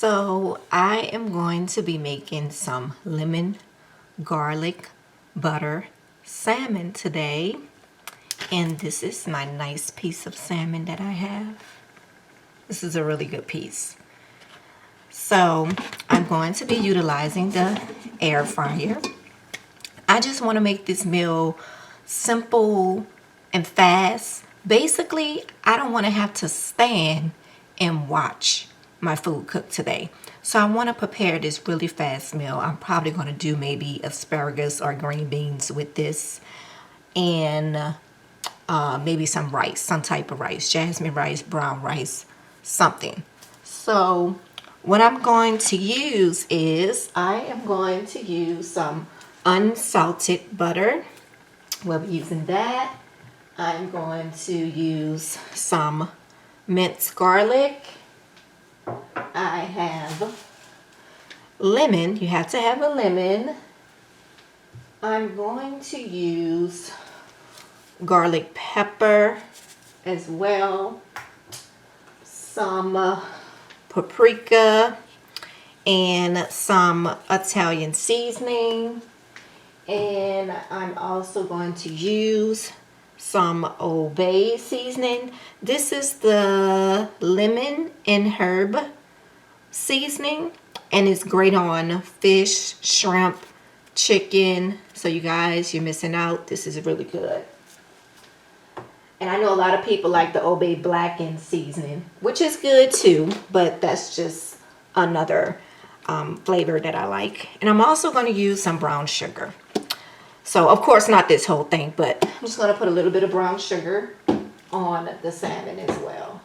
So I am going to be making some lemon garlic butter salmon today. And this is my nice piece of salmon that I have. This is a really good piece. So I'm going to be utilizing the air fryer. I just want to make this meal simple and fast. Basically, I don't want to have to stand and watch my food cook today. So I want to prepare this really fast meal. I'm probably going to do maybe asparagus or green beans with this, and maybe some rice, some type of rice, jasmine rice, brown rice, something. So what I'm going to use is I am going to use some unsalted butter. We'll be using that. I'm going to use some minced garlic. I have lemon. You have to have a lemon. I'm going to use garlic pepper as well. Some paprika and some Italian seasoning. And I'm also going to use some Old Bay seasoning. This is the lemon and herb seasoning, and it's great on fish, shrimp, chicken. So you guys, you're missing out. This is really good. And I know a lot of people like the Old Bay blackened seasoning, which is good too, but that's just another flavor that I like. And I'm also going to use some brown sugar. So, of course, not this whole thing, but I'm just going to put a little bit of brown sugar on the salmon as well.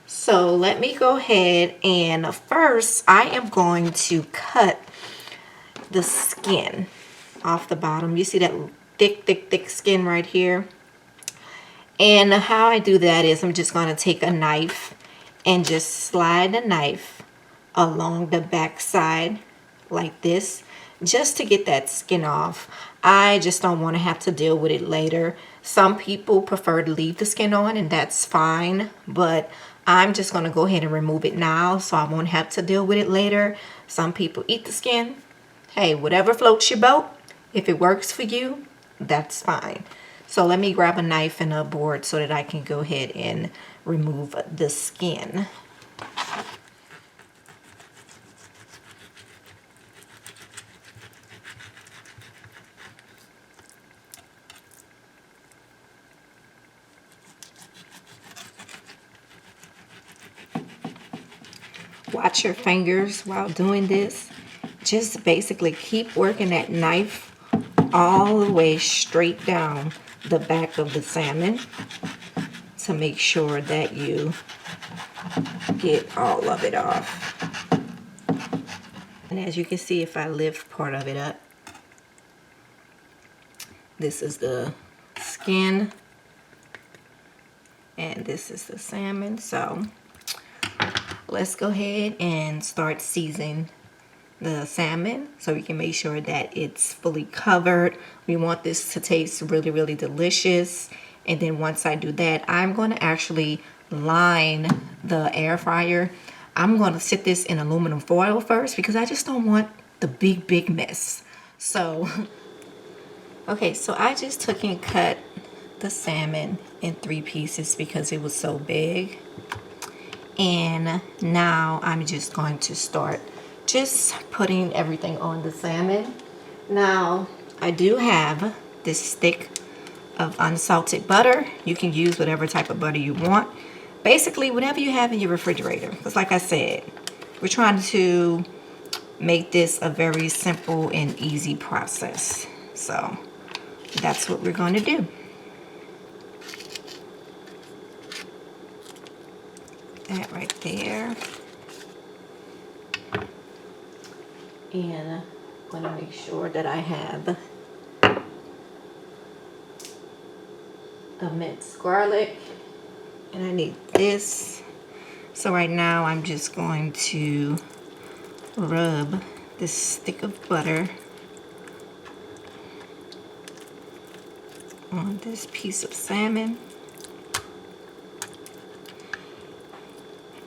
So, let me go ahead and first I am going to cut the skin off the bottom. You see that thick skin right here? And how I do that is I'm just going to take a knife and just slide the knife along the back side like this, just to get that skin off. I just don't want to have to deal with it later. Some people prefer to leave the skin on, and that's fine, but I'm just going to go ahead and remove it now so I won't have to deal with it later. Some people eat the skin. Hey, whatever floats your boat. If it works for you, that's fine. So let me grab a knife and a board so that I can go ahead and remove the skin. Watch your fingers while doing this. Just basically keep working that knife all the way straight down the back of the salmon to make sure that you get all of it off. And as you can see, if I lift part of it up, this is the skin and this is the salmon. So let's go ahead and start seasoning the salmon so we can make sure that it's fully covered. We want this to taste really, really delicious. And then once I do that, I'm going to actually line the air fryer. I'm going to sit this in aluminum foil first because I just don't want the big mess. So, okay, so I just took and cut the salmon in 3 pieces because it was so big. And now I'm just going to start just putting everything on the salmon. Now, I do have this stick of unsalted butter. You can use whatever type of butter you want. Basically, whatever you have in your refrigerator. Because like I said, we're trying to make this a very simple and easy process. So, that's what we're going to do. That right there. And I'm going to make sure that I have the minced garlic. And I need this. So right now I'm just going to rub this stick of butter on this piece of salmon.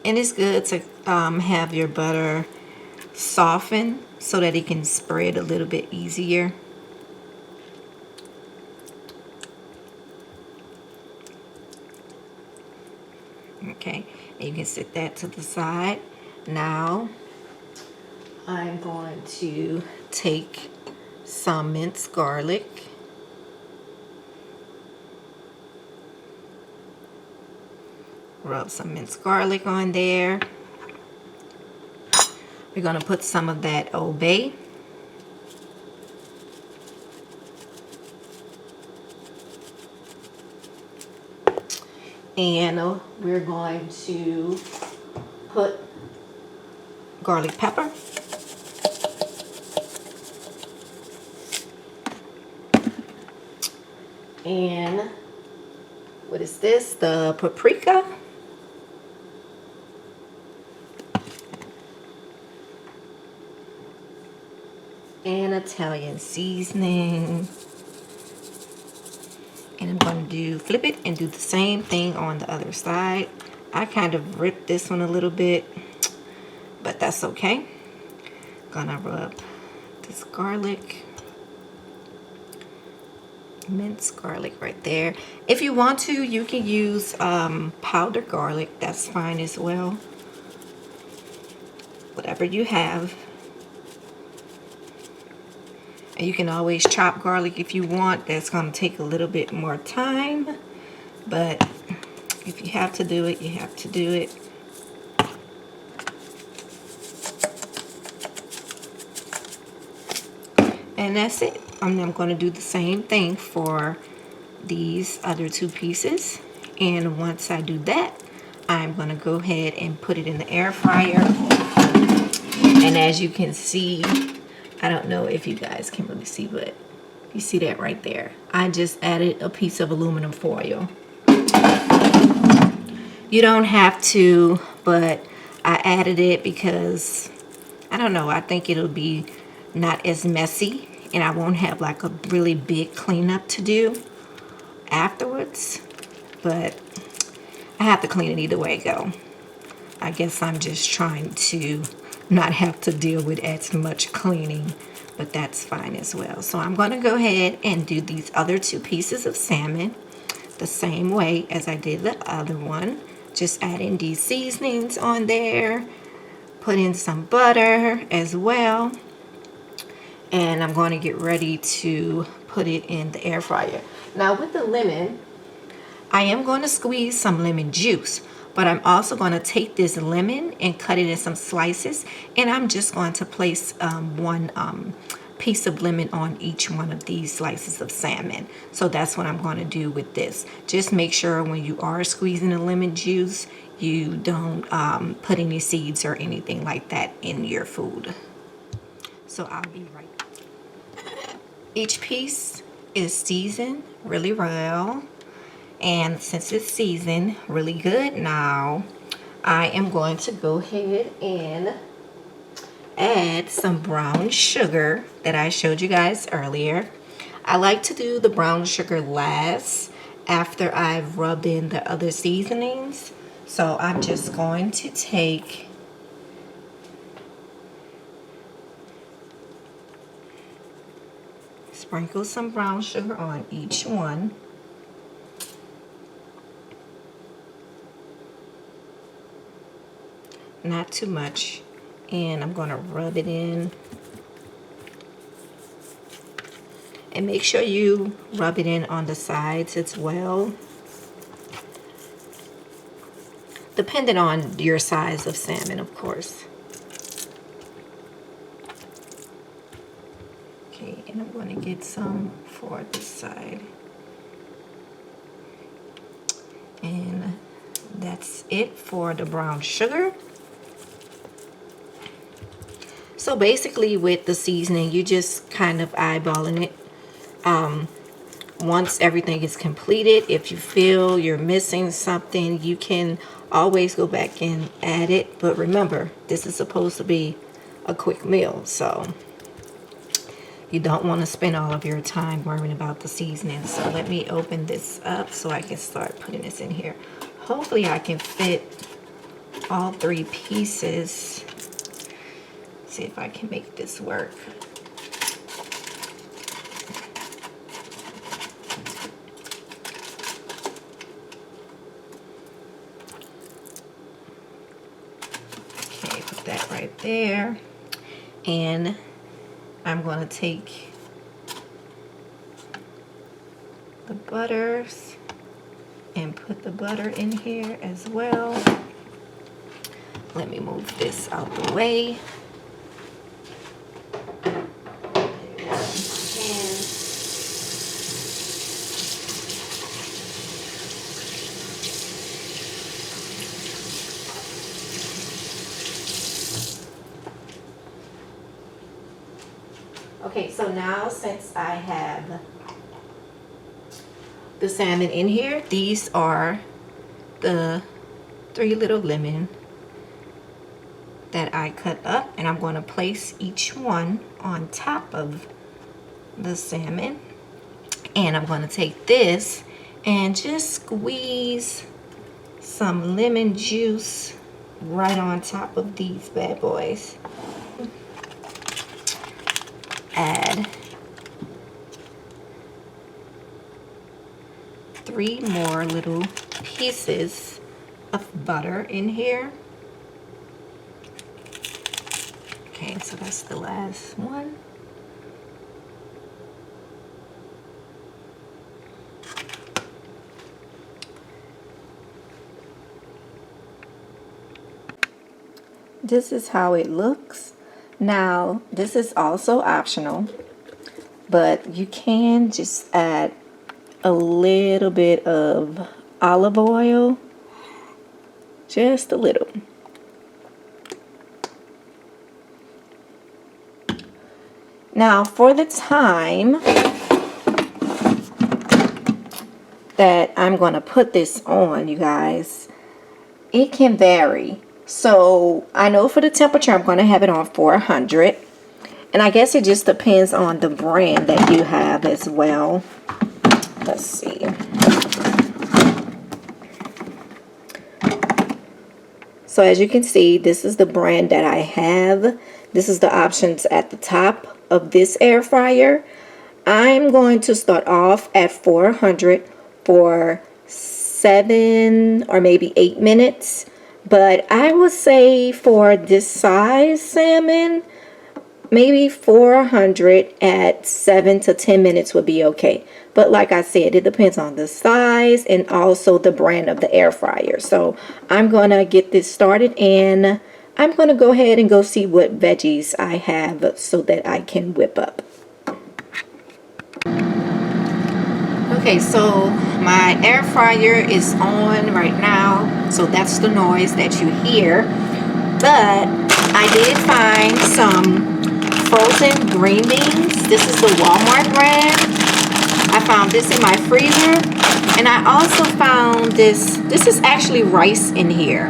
And it's good to have your butter soften so that it can spread a little bit easier. Okay, and you can set that to the side. Now I'm going to take some minced garlic, rub some minced garlic on there. We're going to put some of that Old Bay. And we're going to put garlic pepper. And what is this? The paprika. And Italian seasoning. And I'm going to flip it and do the same thing on the other side. I kind of ripped this one a little bit, but that's okay. Gonna rub this garlic, minced garlic right there. If you want to, you can use powdered garlic. That's fine as well. Whatever you have. And you can always chop garlic if you want. That's going to take a little bit more time. But if you have to do it, you have to do it. And that's it. I'm going to do the same thing for these other two pieces. And once I do that, I'm going to go ahead and put it in the air fryer. And as you can see, I don't know if you guys can really see, but you see that right there. I just added a piece of aluminum foil. You don't have to, but I added it because, I don't know, I think it'll be not as messy and I won't have like a really big cleanup to do afterwards. But I have to clean it either way it go. I guess I'm just trying to not have to deal with as much cleaning, but that's fine as well. So I'm going to go ahead and do these other two pieces of salmon the same way as I did the other one. Just adding these seasonings on there, put in some butter as well, and I'm going to get ready to put it in the air fryer. Now with the lemon, I am going to squeeze some lemon juice, but I'm also going to take this lemon and cut it in some slices, and I'm just going to place one piece of lemon on each one of these slices of salmon. So that's what I'm going to do with this. Just make sure when you are squeezing the lemon juice, you don't put any seeds or anything like that in your food. So I'll be right back. Each piece is seasoned really well. And since it's seasoned really good now, I am going to go ahead and add some brown sugar that I showed you guys earlier. I like to do the brown sugar last after I've rubbed in the other seasonings. So I'm just going to take sprinkle some brown sugar on each one. Not too much, and I'm going to rub it in. And make sure you rub it in on the sides as well, depending on your size of salmon, of course. Okay, and I'm going to get some for this side. And that's it for the brown sugar. So basically with the seasoning, you just kind of eyeballing it. Once everything is completed, if you feel you're missing something, you can always go back and add it. But remember, this is supposed to be a quick meal, so you don't want to spend all of your time worrying about the seasoning. So let me open this up so I can start putting this in here. Hopefully I can fit all 3 pieces. See if I can make this work. Okay, put that right there. And I'm going to take the butters and put the butter in here as well. Let me move this out the way. Okay, so now since I have the salmon in here, these are the 3 little lemon that I cut up, and I'm going to place each one on top of the salmon. And I'm going to take this and just squeeze some lemon juice right on top of these bad boys. Add 3 more little pieces of butter in here. Okay, so that's the last one. This is how it looks. Now, this is also optional, but you can just add a little bit of olive oil, just a little. Now, for the time that I'm going to put this on, you guys, it can vary. So I know for the temperature, I'm going to have it on 400. And I guess it just depends on the brand that you have as well. Let's see. So as you can see, this is the brand that I have. This is the options at the top of this air fryer. I'm going to start off at 400 for 7 or maybe 8 minutes. But I would say for this size salmon, maybe 400 at 7 to 10 minutes would be okay. But like I said, it depends on the size and also the brand of the air fryer. So I'm going to get this started, and I'm going to go ahead and go see what veggies I have so that I can whip up. Okay, so my air fryer is on right now, so that's the noise that you hear. But I did find some frozen green beans. This is the Walmart brand. I found this in my freezer, and I also found this. This is actually rice in here.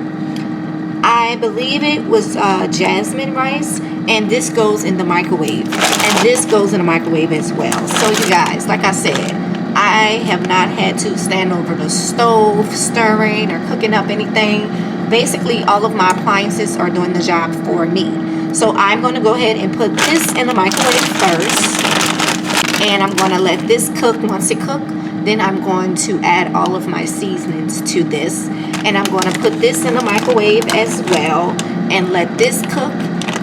I believe it was jasmine rice, and this goes in the microwave, and this goes in the microwave as well. So you guys, like I said, I have not had to stand over the stove stirring or cooking up anything. Basically, all of my appliances are doing the job for me. So I'm going to go ahead and put this in the microwave first. And I'm going to let this cook. Once it cooks, then I'm going to add all of my seasonings to this. And I'm going to put this in the microwave as well and let this cook.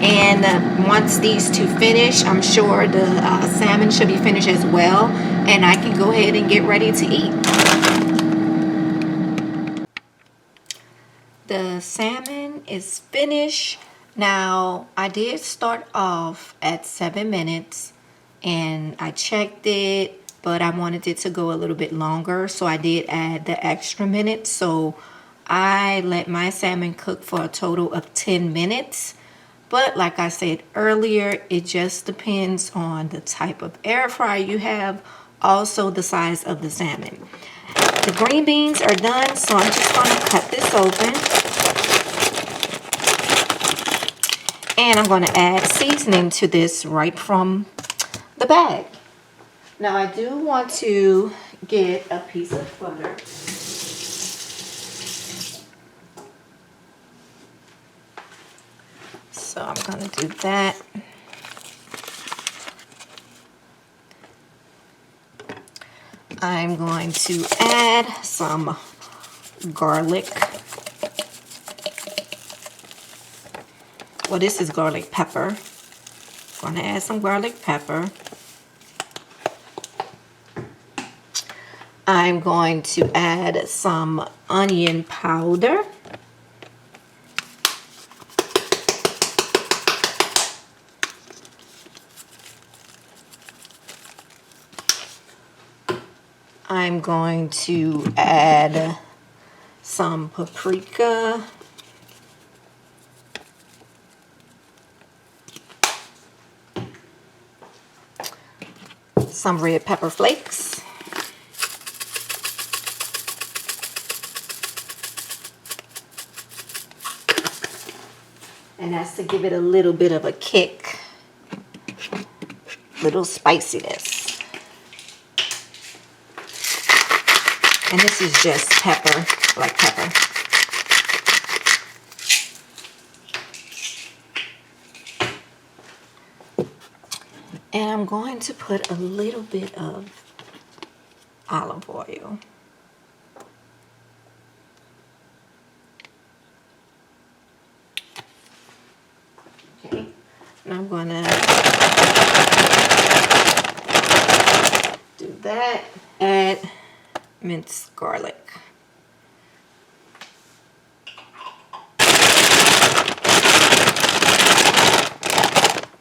And once these two finish, I'm sure the salmon should be finished as well, and I can go ahead and get ready to eat. The salmon is finished. Now, I did start off at 7 minutes, and I checked it, but I wanted it to go a little bit longer, so I did add the extra minutes. So I let my salmon cook for a total of 10 minutes. But like I said earlier, it just depends on the type of air fryer you have, also the size of the salmon. The green beans are done, so I'm just going to cut this open. And I'm going to add seasoning to this right from the bag. Now I do want to get a piece of butter. So I'm going to do that. I'm going to add some garlic. Well, this is garlic pepper. I'm going to add some garlic pepper. I'm going to add some onion powder. I'm going to add some paprika. Some red pepper flakes. And that's to give it a little bit of a kick, little spiciness. And this is just pepper, black pepper. And I'm going to put a little bit of olive oil. Okay, and I'm going to do that. Add minced garlic.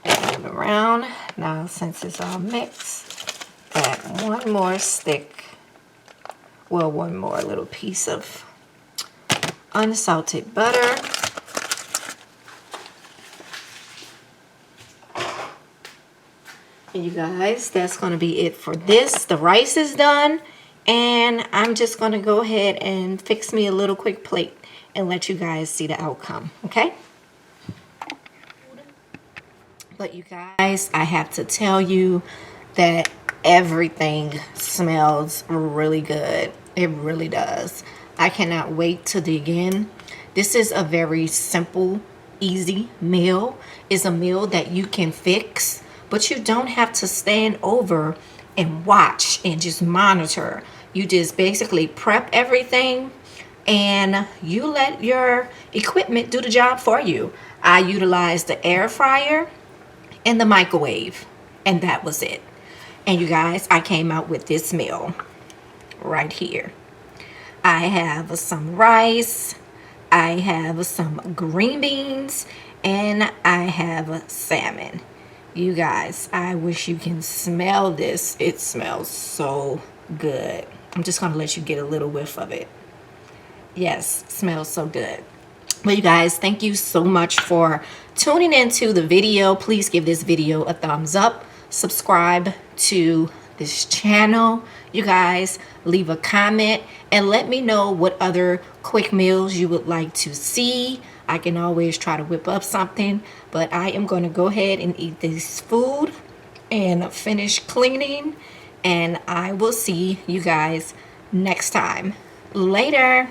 Add it around. Now, since it's all mixed, add one more stick. Well, one more little piece of unsalted butter. And you guys, that's going to be it for this. The rice is done. And I'm just going to go ahead and fix me a little quick plate and let you guys see the outcome, okay? But you guys, I have to tell you that everything smells really good. It really does. I cannot wait to dig in. This is a very simple, easy meal. It's a meal that you can fix, but you don't have to stand over and watch and just monitor. You just basically prep everything and you let your equipment do the job for you. I utilized the air fryer and the microwave, and that was it. And you guys, I came out with this meal right here. I have some rice, I have some green beans, and I have salmon. You guys, I wish you can smell this. It smells so good. I'm just going to let you get a little whiff of it. Yes, smells so good. Well, you guys, thank you so much for tuning into the video. Please give this video a thumbs up. Subscribe to this channel. You guys, leave a comment and let me know what other quick meals you would like to see. I can always try to whip up something, but I am going to go ahead and eat this food and finish cleaning, and I will see you guys next time. Later.